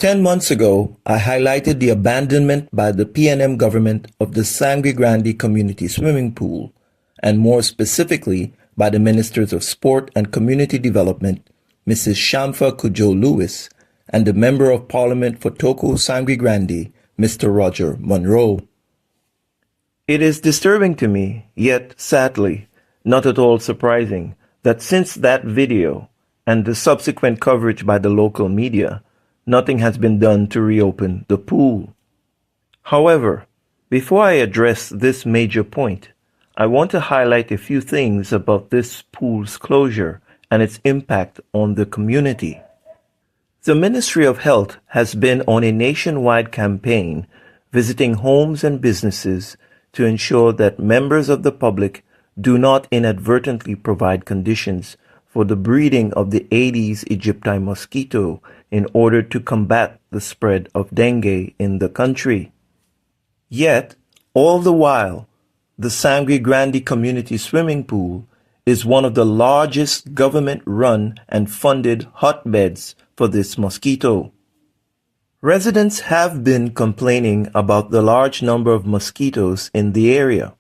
10 months ago, I highlighted the abandonment by the PNM government of the Sangre Grande community swimming pool, and more specifically by the Ministers of Sport and Community Development, Mrs. Shamfa Cudjoe-Lewis, and the Member of Parliament for Toko Sangre Grande, Mr. Roger Monroe. It is disturbing to me, yet sadly, not at all surprising, that since that video and the subsequent coverage by the local media, nothing has been done to reopen the pool. However, before I address this major point, I want to highlight a few things about this pool's closure and its impact on the community. The Ministry of Health has been on a nationwide campaign visiting homes and businesses to ensure that members of the public do not inadvertently provide conditions for the breeding of the Aedes aegypti mosquito in order to combat the spread of dengue in the country. Yet, all the while, the Sangre Grande community swimming pool is one of the largest government-run and funded hotbeds for this mosquito. Residents have been complaining about the large number of mosquitoes in the area.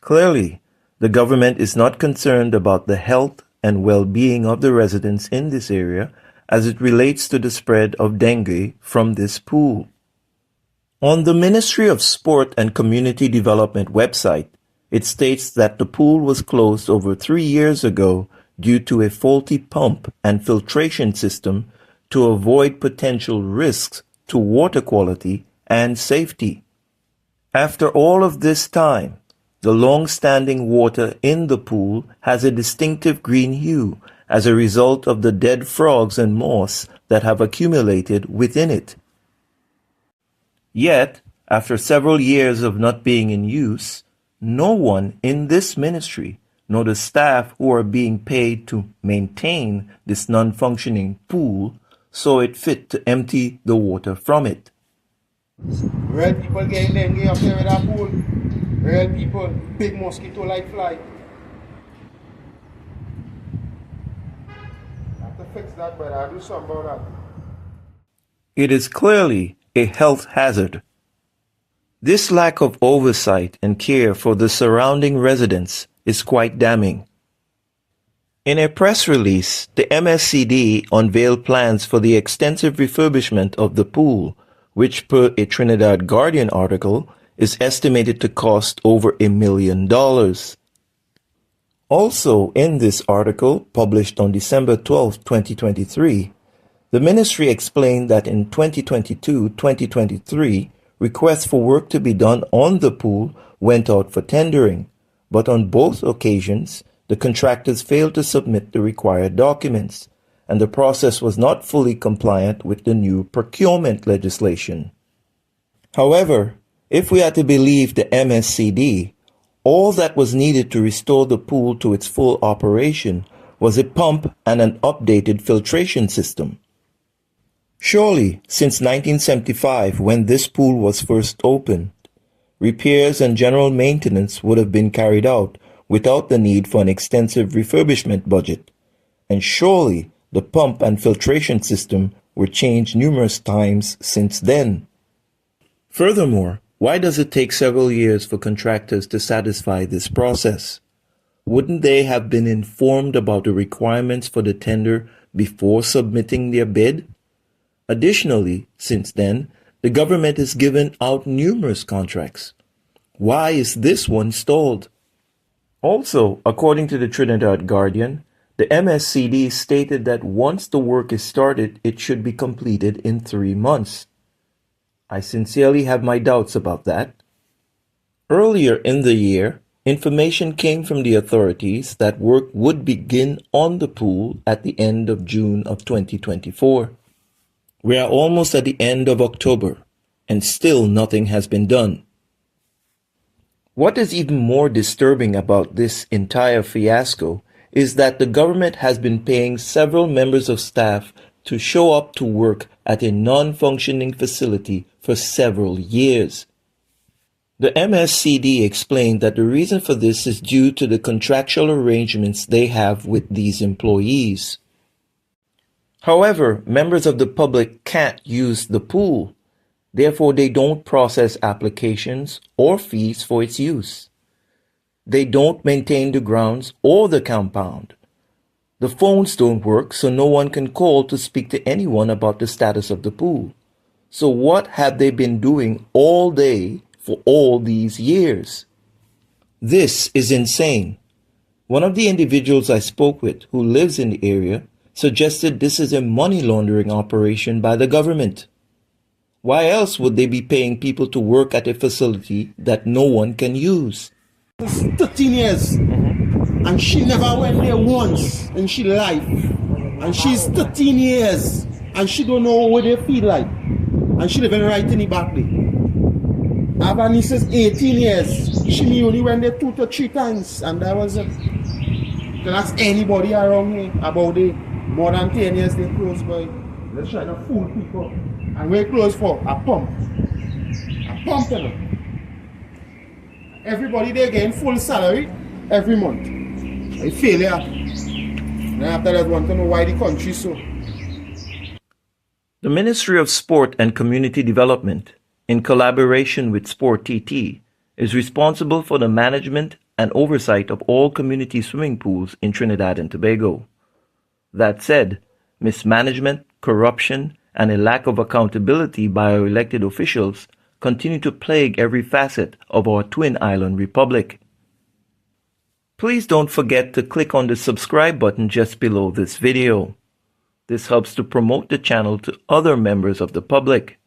Clearly, the government is not concerned about the health and well-being of the residents in this area as it relates to the spread of dengue from this pool. On the Ministry of Sport and Community Development website, it states that the pool was closed over 3 years ago due to a faulty pump and filtration system to avoid potential risks to water quality and safety. After all of this time, the long-standing water in the pool has a distinctive green hue as a result of the dead frogs and moss that have accumulated within it. Yet, after several years of not being in use, no one in this ministry, nor the staff who are being paid to maintain this non-functioning pool, saw it fit to empty the water from it. Real people getting dengue up there with that pool. Real people, big mosquito like fly. I have to fix that, but I'll do something about that. It is clearly a health hazard. This lack of oversight and care for the surrounding residents is quite damning. In a press release, the MSCD unveiled plans for the extensive refurbishment of the pool, which per a Trinidad Guardian article is estimated to cost over $1 million. Also in this article, published on December 12, 2023, the ministry explained that in 2022-2023, requests for work to be done on the pool went out for tendering, but on both occasions, the contractors failed to submit the required documents, and the process was not fully compliant with the new procurement legislation. However, if we are to believe the MSCD, all that was needed to restore the pool to its full operation was a pump and an updated filtration system. Surely, since 1975, when this pool was first opened, repairs and general maintenance would have been carried out without the need for an extensive refurbishment budget, and surely the pump and filtration system were changed numerous times since then. Furthermore, why does it take several years for contractors to satisfy this process? Wouldn't they have been informed about the requirements for the tender before submitting their bid? Additionally, since then, the government has given out numerous contracts. Why is this one stalled? Also, according to the Trinidad Guardian, the MSCD stated that once the work is started, it should be completed in 3 months. I sincerely have my doubts about that. Earlier in the year, information came from the authorities that work would begin on the pool at the end of June of 2024. We are almost at the end of October, and still nothing has been done. What is even more disturbing about this entire fiasco is that the government has been paying several members of staff to show up to work at a non-functioning facility for several years. The MSCD explained that the reason for this is due to the contractual arrangements they have with these employees. However, members of the public can't use the pool. Therefore, they don't process applications or fees for its use. They don't maintain the grounds or the compound. The phones don't work, so no one can call to speak to anyone about the status of the pool. So what have they been doing all day for all these years? This is insane. One of the individuals I spoke with who lives in the area suggested this is a money laundering operation by the government. Why else would they be paying people to work at a facility that no one can use? It's 13 years, and she never went there once in she life. And she's 13 years, and she don't know what they feel like. And she living right in the back there. I have a niece is 18 years. She only went there 2 to 3 times, and that was it. Can ask anybody around here about it. More than 10 years they close by. Let's try to fool people. And we're close for a pump. A pump, you know. Everybody they getting full salary every month. A failure. Then after that, want to know why the country so. The Ministry of Sport and Community Development, in collaboration with Sport TT, is responsible for the management and oversight of all community swimming pools in Trinidad and Tobago. That said, mismanagement, corruption, and a lack of accountability by our elected officials continue to plague every facet of our twin island republic. Please don't forget to click on the subscribe button just below this video. This helps to promote the channel to other members of the public.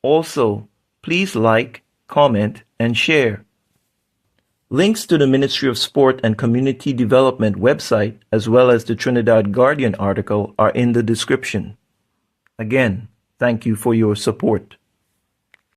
Also, please like, comment, and share. Links to the Ministry of Sport and Community Development website as well as the Trinidad Guardian article are in the description. Again, thank you for your support.